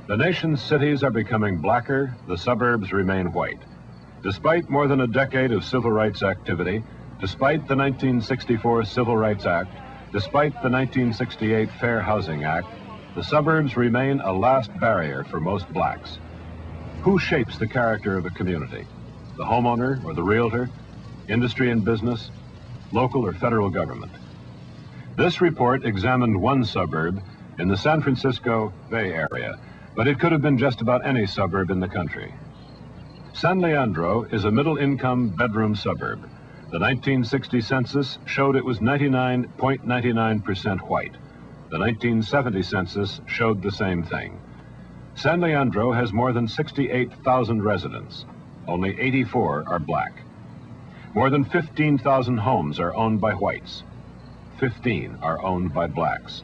The nation's cities are becoming blacker, the suburbs remain white. Despite more than a decade of civil rights activity, despite the 1964 Civil Rights Act, despite the 1968 Fair Housing Act, the suburbs remain a last barrier for most blacks. Who shapes the character of a community? The homeowner or the realtor? Industry and business? Local or federal government? This report examined one suburb in the San Francisco Bay Area, but it could have been just about any suburb in the country. San Leandro is a middle-income bedroom suburb. The 1960 census showed it was 99.99% white. The 1970 census showed the same thing. San Leandro has more than 68,000 residents. Only 84 are black. More than 15,000 homes are owned by whites. 15 are owned by blacks.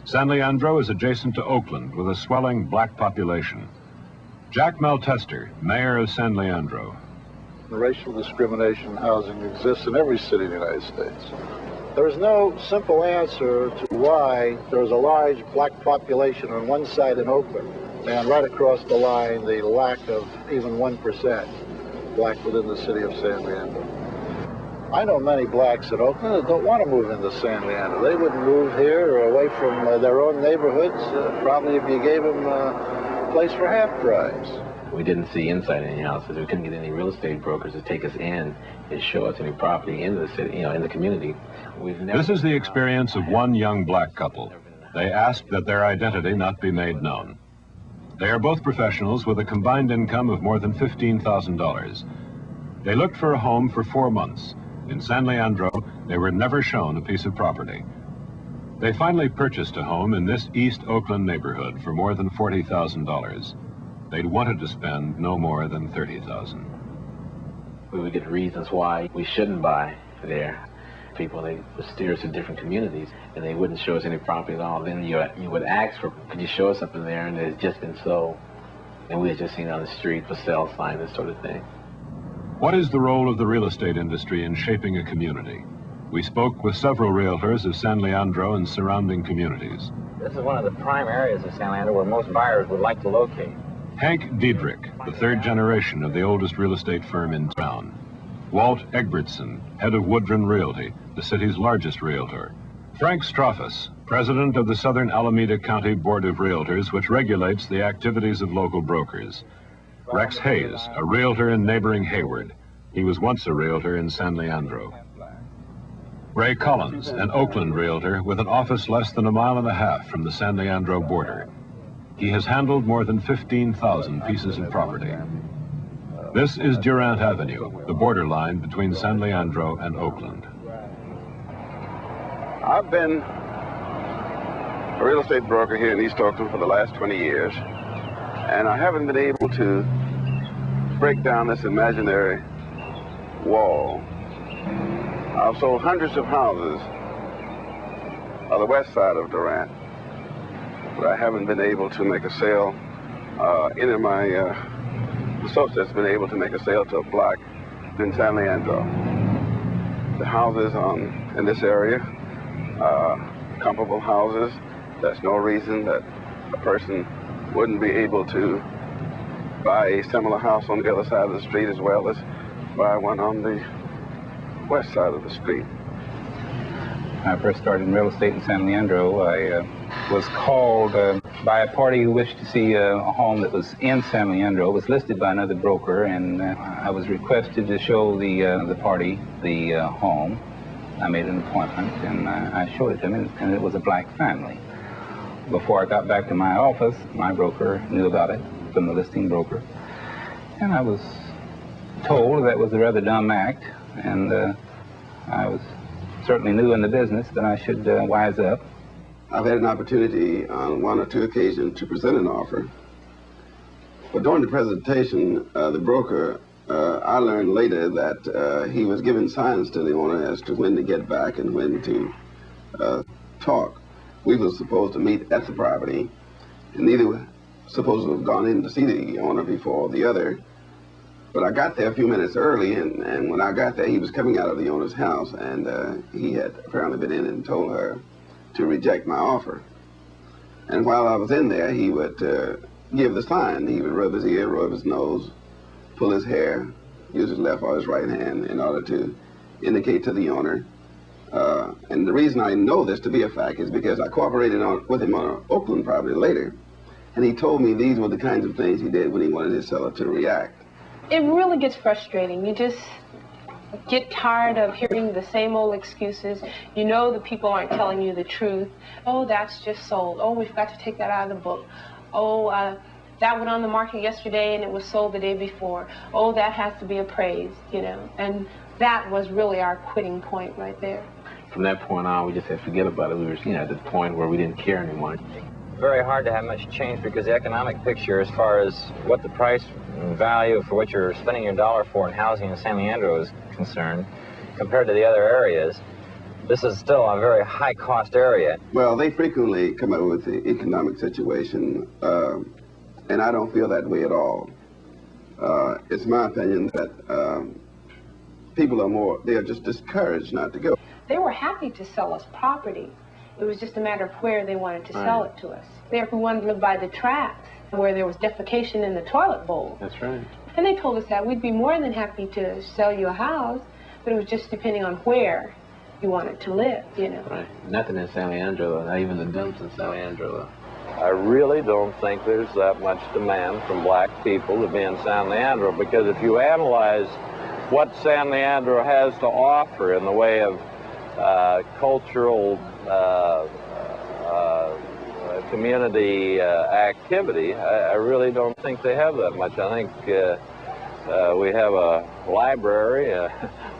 San Leandro is adjacent to Oakland with a swelling black population. Jack Maltester, mayor of San Leandro. Racial discrimination in housing exists in every city in the United States. There is no simple answer to why there is a large black population on one side in Oakland, and right across the line, the lack of even 1% black within the city of San Leandro. I know many blacks in Oakland that don't want to move into San Leandro. They wouldn't move here or away from their own neighborhoods, probably if you gave them a place for half price. We didn't see inside any houses. We couldn't get any real estate brokers to take us in and show us any property in the city, in the community. This is the experience of one young black couple. They asked that their identity not be made known. They are both professionals with a combined income of more than $15,000. They looked for a home for 4 months. In San Leandro, they were never shown a piece of property. They finally purchased a home in this East Oakland neighborhood for more than $40,000. They'd wanted to spend no more than $30,000. We would get reasons why we shouldn't buy there. People, they would steer us to different communities, and they wouldn't show us any property at all. Then you would ask for, could you show us something there, and it's just been sold. And we had just seen it on the street for sale sign, this sort of thing. What is the role of the real estate industry in shaping a community? We spoke with several realtors of San Leandro and surrounding communities. This is one of the prime areas of San Leandro where most buyers would like to locate. Hank Diedrich, the third generation of the oldest real estate firm in town. Walt Egbertson, head of Woodron Realty, the city's largest realtor. Frank Stroffus, president of the Southern Alameda County Board of Realtors, which regulates the activities of local brokers. Rex Hayes, a realtor in neighboring Hayward. He was once a realtor in San Leandro. Ray Collins, an Oakland realtor with an office less than 1.5 miles from the San Leandro border. He has handled more than 15,000 pieces of property. This is Durant Avenue, the borderline between San Leandro and Oakland. I've been a real estate broker here in East Oakland for the last 20 years, and I haven't been able to break down this imaginary wall. I've sold hundreds of houses on the west side of Durant, but I haven't been able to make a sale. Any of my associates have been able to make a sale to a black in San Leandro. The houses in this area, comparable houses. There's no reason that a person wouldn't be able to buy a similar house on the other side of the street as well as buy one on the west side of the street. When I first started in real estate in San Leandro, I was called by a party who wished to see a home that was in San Leandro. It was listed by another broker, and I was requested to show the party the home. I made an appointment, and I showed it to him, and it was a black family. Before I got back to my office, my broker knew about it from the listing broker, and I was told that was a rather dumb act, and I was certainly new in the business, that I should wise up. I've had an opportunity on 1 or 2 occasions to present an offer, but during the presentation, the broker, I learned later that he was giving signs to the owner as to when to get back and when to talk. We were supposed to meet at the property, and neither were supposed to have gone in to see the owner before the other. But I got there a few minutes early, and when I got there, he was coming out of the owner's house, and he had apparently been in and told her to reject my offer. And while I was in there, he would give the sign. He would rub his ear, rub his nose, pull his hair, use his left or his right hand in order to indicate to the owner. And the reason I know this to be a fact is because I cooperated with him on an Oakland property later, and he told me these were the kinds of things he did when he wanted his seller to react. It really gets frustrating. You just get tired of hearing the same old excuses. You know the people aren't telling you the truth. Oh, that's just sold. Oh, we've got to take that out of the book. Oh, that went on the market yesterday and it was sold the day before. Oh, that has to be appraised, you know. And that was really our quitting point right there. From that point on, we just said forget about it. We were, you know, at the point where we didn't care anymore. Very hard to have much change because the economic picture as far as what the price and value for what you're spending your dollar for in housing in San Leandro is concerned compared to the other areas, this is still a very high-cost area. Well, they frequently come up with the economic situation, and I don't feel that way at all. It's my opinion that people they are just discouraged not to go. They were happy to sell us property. It was just a matter of where they wanted to sell it to us. There, we wanted to live by the tracks, where there was defecation in the toilet bowl. That's right. And they told us that we'd be more than happy to sell you a house, but it was just depending on where you wanted to live, you know. Right. Nothing in San Leandro, not even the dumps in San Leandro. I really don't think there's that much demand from black people to be in San Leandro, because if you analyze what San Leandro has to offer in the way of cultural community activity, I really don't think they have that much. I think we have a library,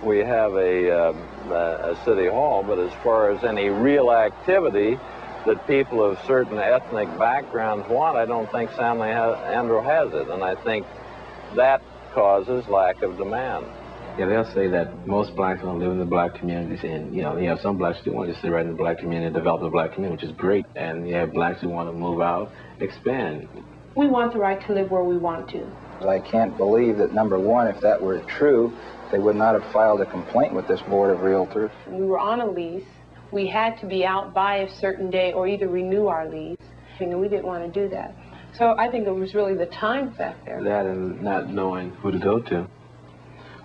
we have a city hall, but as far as any real activity that people of certain ethnic backgrounds want, I don't think San Leandro has it, and I think that causes lack of demand. Yeah, they'll say that most blacks don't live in the black communities, and you know, some blacks do want to stay right in the black community and develop the black community, which is great. And you have blacks who want to move out, expand. We want the right to live where we want to. I can't believe that, number one, if that were true, they would not have filed a complaint with this board of realtors. We were on a lease. We had to be out by a certain day or either renew our lease. You know, we didn't want to do that. So I think it was really the time factor. That and not knowing who to go to,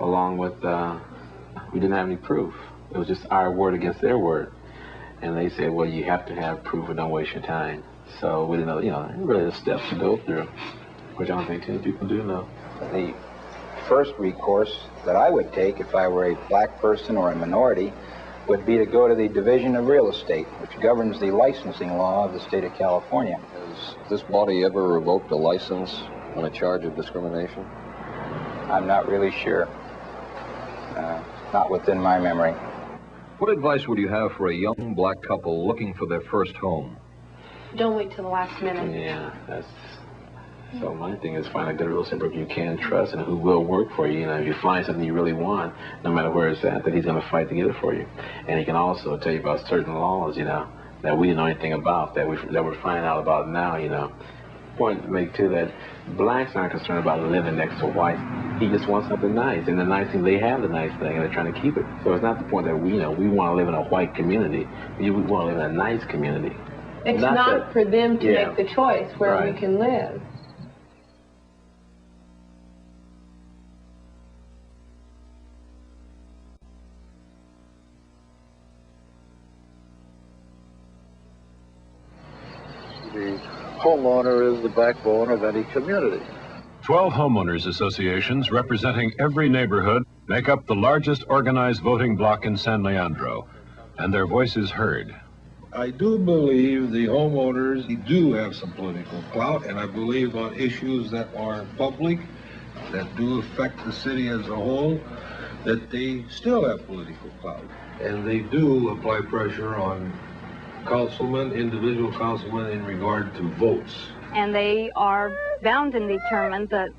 along with, we didn't have any proof. It was just our word against their word. And they said, well, you have to have proof or don't waste your time. So we didn't know, you know, really the steps to go through, which I don't think too many people do know. The first recourse that I would take if I were a black person or a minority would be to go to the Division of Real Estate, which governs the licensing law of the state of California. Has this body ever revoked a license on a charge of discrimination? I'm not really sure. Not within my memory. What advice would you have for a young black couple looking for their first home? Don't wait till the last minute. Yeah, that's... So my thing is find a good real estate broker you can trust and who will work for you. You know, if you find something you really want, no matter where it's at, that he's going to fight to get it for you. And he can also tell you about certain laws, you know, that we didn't know anything about, that we're finding out about now, you know. Point to make too that blacks aren't concerned about living next to whites. He just wants something nice, and the nice thing, they have the nice thing, and they're trying to keep it. So it's not the point that we want to live in a white community. We want to live in a nice community. It's not for them to make the choice where we can live. The homeowner is the backbone of any community. 12 homeowners associations representing every neighborhood make up the largest organized voting bloc in San Leandro, and their voices heard. I do believe the homeowners do have some political clout, and I believe on issues that are public, that do affect the city as a whole, that they still have political clout. And they do apply pressure on councilmen, individual councilmen, in regard to votes. And they are bound and determined that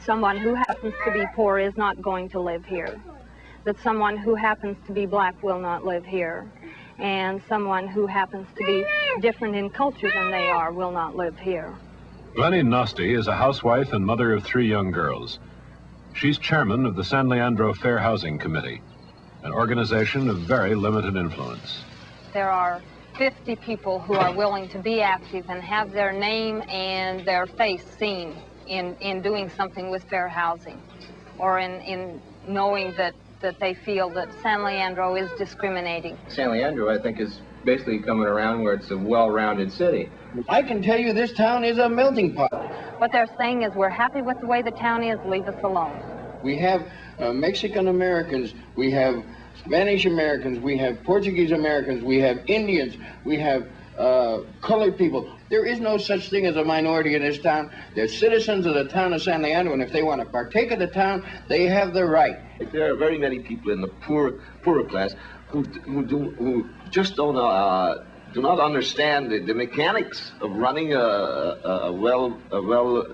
someone who happens to be poor is not going to live here, that someone who happens to be black will not live here, and someone who happens to be different in culture than they are will not live here. Glennie Nosti is a housewife and mother of 3 young girls. She's chairman of the San Leandro Fair Housing Committee, an organization of very limited influence. There are 50 people who are willing to be active and have their name and their face seen in doing something with fair housing, or in knowing that they feel that San Leandro is discriminating. San Leandro, I think, is basically coming around where it's a well-rounded city. I can tell you this town is a melting pot. What they're saying is, we're happy with the way the town is, leave us alone. We have Mexican Americans, we have Spanish Americans, we have Portuguese Americans, we have Indians, we have colored people. There is no such thing as a minority in this town. They're citizens of the town of San Leandro, and if they want to partake of the town, they have the right. There are very many people in the poorer class who just do not understand the mechanics of running a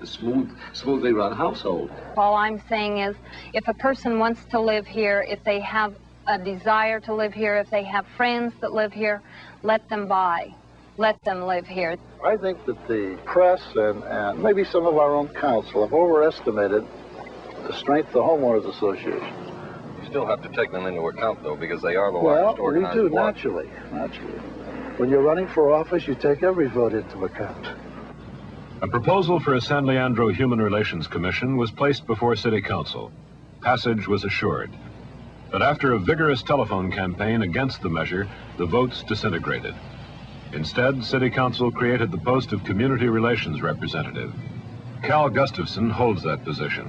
smoothly run household. All I'm saying is, if a person wants to live here, if they have a desire to live here, if they have friends that live here, let them buy. Let them live here. I think that the press and maybe some of our own council have overestimated the strength of the Homeowners Association. You still have to take them into account, though, because they are the largest organized we do, bloc. naturally. When you're running for office, you take every vote into account. A proposal for a San Leandro Human Relations Commission was placed before City Council. Passage was assured. But after a vigorous telephone campaign against the measure, the votes disintegrated. Instead, City Council created the post of Community Relations Representative. Cal Gustafson holds that position.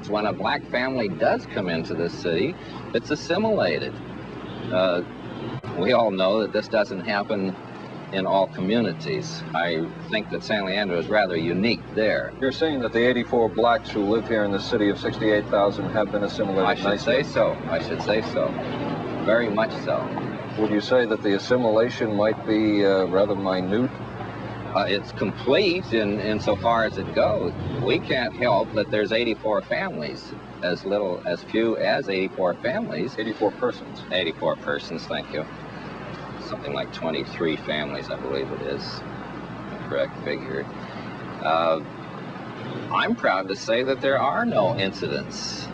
When a black family does come into this city, it's assimilated. We all know that this doesn't happen in all communities. I think that San Leandro is rather unique there. You're saying that the 84 blacks who live here in the city of 68,000 have been assimilated? I should say so. I should say so. Very much so. Would you say that the assimilation might be rather minute? It's complete insofar as it goes. We can't help that there's 84 families, as few as 84 families. 84 persons. 84 persons, thank you. Something like 23 families, I believe it is, the correct figure. I'm proud to say that there are no incidents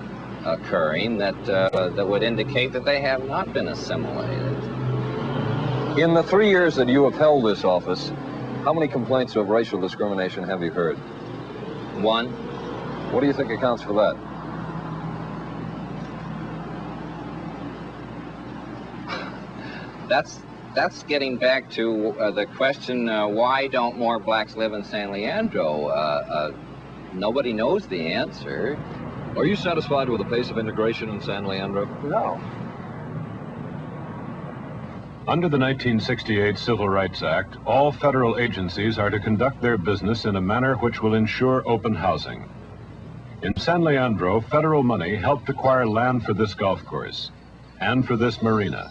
occurring that would indicate that they have not been assimilated. In the 3 years that you have held this office, how many complaints of racial discrimination have you heard? One. What do you think accounts for that? That's getting back to the question, why don't more blacks live in San Leandro? Nobody knows the answer. Are you satisfied with the pace of integration in San Leandro? No. Under the 1968 Civil Rights Act, all federal agencies are to conduct their business in a manner which will ensure open housing. In San Leandro, federal money helped acquire land for this golf course and for this marina.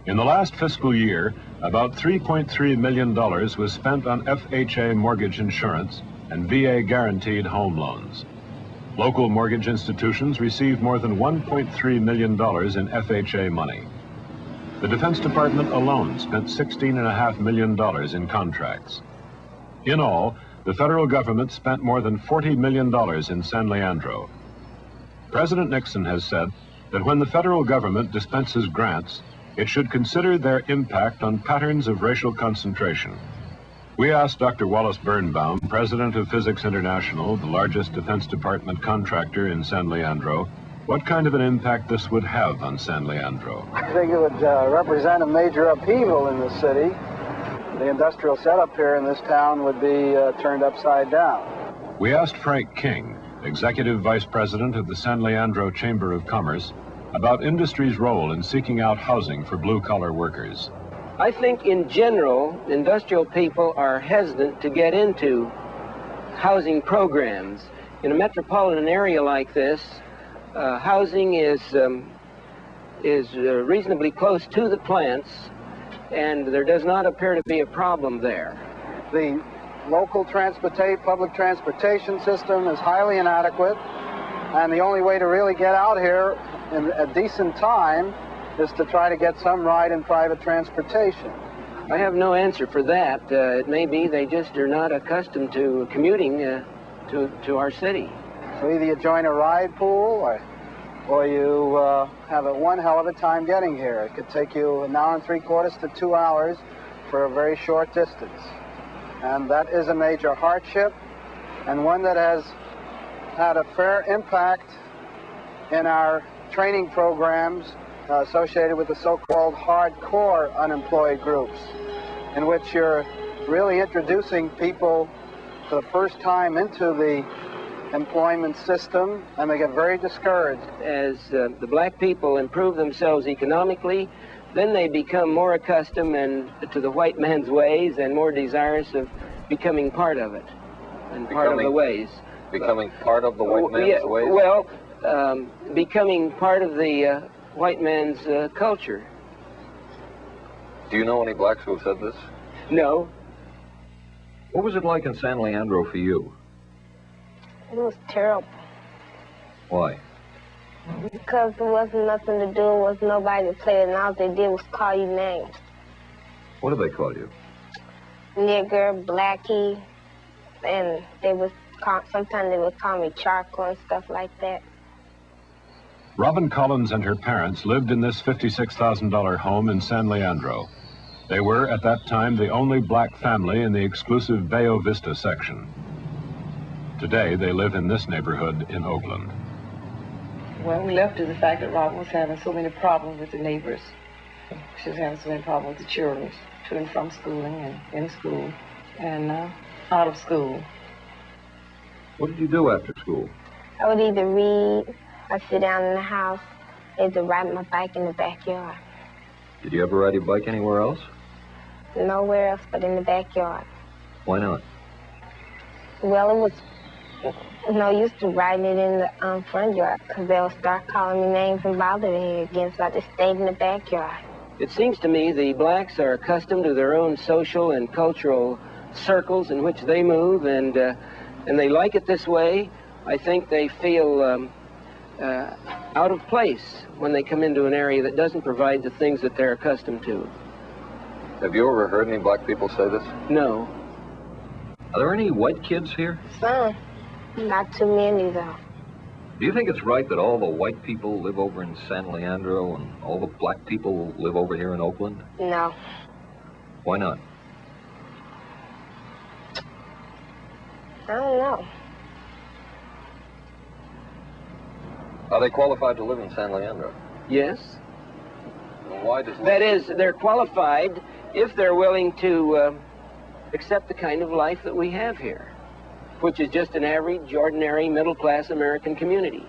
In the last fiscal year, about $3.3 million was spent on FHA mortgage insurance and VA guaranteed home loans. Local mortgage institutions received more than $1.3 million in FHA money. The Defense Department alone spent $16.5 million in contracts. In all, the federal government spent more than $40 million in San Leandro. President Nixon has said that when the federal government dispenses grants, it should consider their impact on patterns of racial concentration. We asked Dr. Wallace Birnbaum, president of Physics International, the largest Defense Department contractor in San Leandro, what kind of an impact this would have on San Leandro. I think it would represent a major upheaval in the city. The industrial setup here in this town would be turned upside down. We asked Frank King, executive vice president of the San Leandro Chamber of Commerce, about industry's role in seeking out housing for blue-collar workers. I think in general, industrial people are hesitant to get into housing programs. In a metropolitan area like this, housing is reasonably close to the plants, and there does not appear to be a problem there. The local public transportation system is highly inadequate, and the only way to really get out here in a decent time is to try to get some ride in private transportation. I have no answer for that. It may be they just are not accustomed to commuting to our city. So either you join a ride pool or you have one hell of a time getting here. It could take you 1 hour and 3/4 to 2 hours for a very short distance. And that is a major hardship, and one that has had a fair impact in our training programs associated with the so-called hardcore unemployed groups, in which you're really introducing people for the first time into the employment system, and they get very discouraged. As the black people improve themselves economically, then they become more accustomed to the white man's ways and more desirous of becoming part of it and part of the ways. Becoming part of the white man's ways? Well, becoming part of the white man's culture. Do you know any blacks who have said this? No. What was it like in San Leandro for you? It was terrible. Why? Because there wasn't nothing to do, there was nobody to play, and all they did was call you names. What did they call you? Nigger, blackie, and they would sometimes they would call me charcoal and stuff like that. Robin Collins and her parents lived in this $56,000 home in San Leandro. They were, at that time, the only black family in the exclusive Bayo Vista section. Today, they live in this neighborhood in Oakland. Well, we left to the fact that Robin was having so many problems with the neighbors. She was having so many problems with the children from schooling and in school and out of school. What did you do after school? I would either read or sit down in the house, either ride my bike in the backyard. Did you ever ride your bike anywhere else? Nowhere else but in the backyard. Why not? Well, it was no use to riding it in the front yard, because they'll start calling me names and bothering me again, so I just stayed in the backyard. It seems to me the blacks are accustomed to their own social and cultural circles in which they move, and they like it this way. I think they feel out of place when they come into an area that doesn't provide the things that they're accustomed to. Have you ever heard any black people say this? No. Are there any white kids here? Some. Not too many, though. Do you think it's right that all the white people live over in San Leandro and all the black people live over here in Oakland? No. Why not? I don't know. Are they qualified to live in San Leandro? Yes. Well, why does... That is, they're qualified if they're willing to accept the kind of life that we have here, which is just an average, ordinary, middle-class American community.